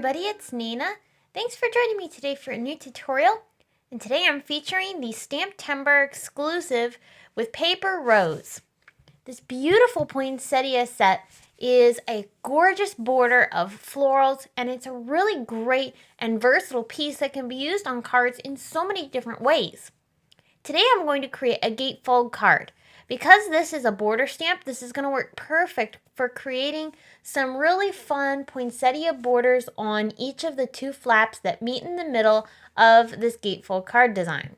everybody, it's Nina. Thanks for joining me today for a new tutorial. And today I'm featuring the STAMPtember exclusive with Paper Rose. This beautiful poinsettia set is a gorgeous border of florals, and it's a really great and versatile piece that can be used on cards in so many different ways. Today I'm going to create a gatefold card. Because this is a border stamp, this is going to work perfect for creating some really fun poinsettia borders on each of the two flaps that meet in the middle of this gatefold card design.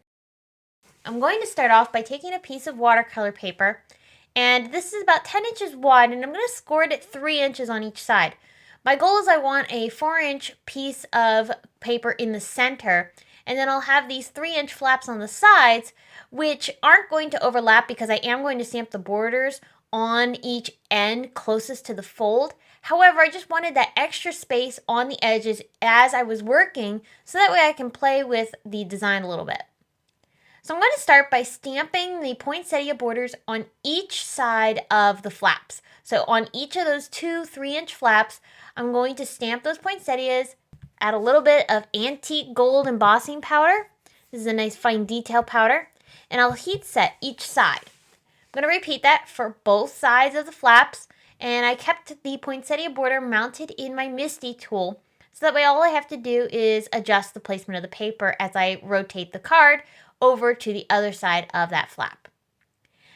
I'm going to start off by taking a piece of watercolor paper, and this is about 10 inches wide, and I'm going to score it at 3 inches on each side. My goal is I want a 4-inch piece of paper in the center, and then I'll have these 3-inch flaps on the sides, which aren't going to overlap because I am going to stamp the borders on each end closest to the fold. However, I just wanted that extra space on the edges as I was working, so that way I can play with the design a little bit. So I'm going to start by stamping the poinsettia borders on each side of the flaps. So on each of those two 3-inch flaps, I'm going to stamp those poinsettias, add a little bit of antique gold embossing powder. This is a nice fine detail powder. And I'll heat set each side. I'm going to repeat that for both sides of the flaps, and I kept the poinsettia border mounted in my MISTI tool, so that way all I have to do is adjust the placement of the paper as I rotate the card over to the other side of that flap.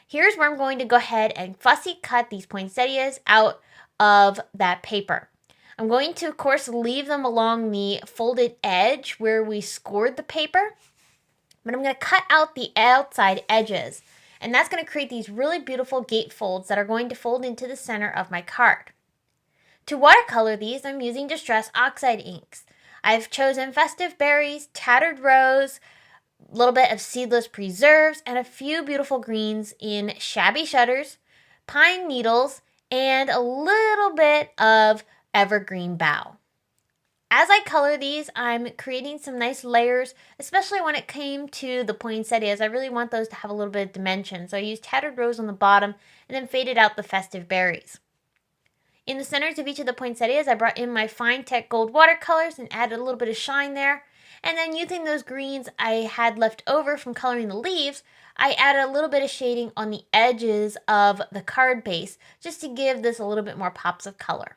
Here's where I'm going to go ahead and fussy cut these poinsettias out of that paper. I'm going to, of course, leave them along the folded edge where we scored the paper, but I'm going to cut out the outside edges, and that's going to create these really beautiful gate folds that are going to fold into the center of my card. To watercolor these, I'm using Distress Oxide inks. I've chosen Festive Berries, Tattered Rose, a little bit of Seedless Preserves, and a few beautiful greens in Shabby Shutters, Pine Needles, and a little bit of Evergreen BOUGH. As I color these, I'm creating some nice layers, especially when it came to the poinsettias. I really want those to have a little bit of dimension, so I used Tattered Rose on the bottom and then faded out the Festive Berries. In the centers of each of the poinsettias, I brought in my Finetec gold watercolors and added a little bit of shine there. And then using those greens I had left over from coloring the leaves, I added a little bit of shading on the edges of the card base just to give this a little bit more pops of color.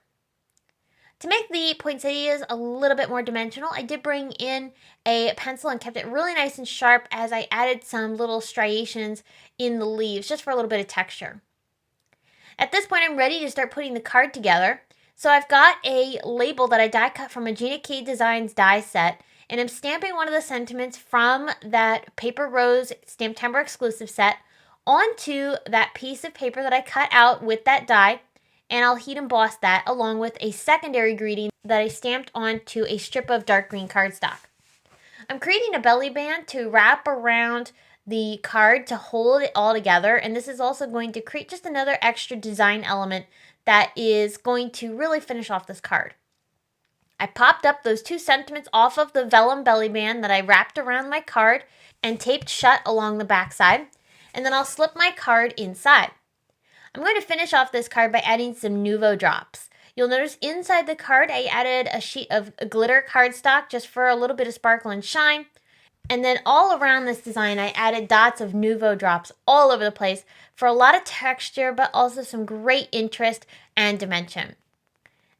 To make the poinsettias a little bit more dimensional, I did bring in a pencil and kept it really nice and sharp as I added some little striations in the leaves just for a little bit of texture. At this point, I'm ready to start putting the card together. So I've got a label that I die cut from a Gina Designs die set, and I'm stamping one of the sentiments from that Paper Rose STAMPtember exclusive set onto that piece of paper that I cut out with that die. And I'll heat emboss that along with a secondary greeting that I stamped onto a strip of dark green cardstock. I'm creating a belly band to wrap around the card to hold it all together, and this is also going to create just another extra design element that is going to really finish off this card. I popped up those two sentiments off of the vellum belly band that I wrapped around my card and taped shut along the back side, and then I'll slip my card inside. I'm going to finish off this card by adding some Nuvo drops. You'll notice inside the card I added a sheet of glitter cardstock just for a little bit of sparkle and shine. And then all around this design I added dots of Nuvo drops all over the place for a lot of texture, but also some great interest and dimension.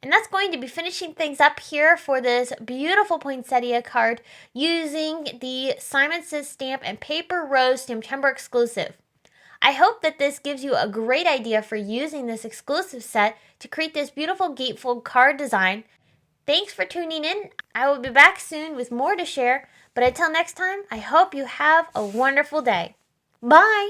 And that's going to be finishing things up here for this beautiful poinsettia card using the Simon Says Stamp and Paper Rose STAMPtember exclusive. I hope that this gives you a great idea for using this exclusive set to create this beautiful gatefold card design. Thanks for tuning in. I will be back soon with more to share, but until next time, I hope you have a wonderful day. Bye!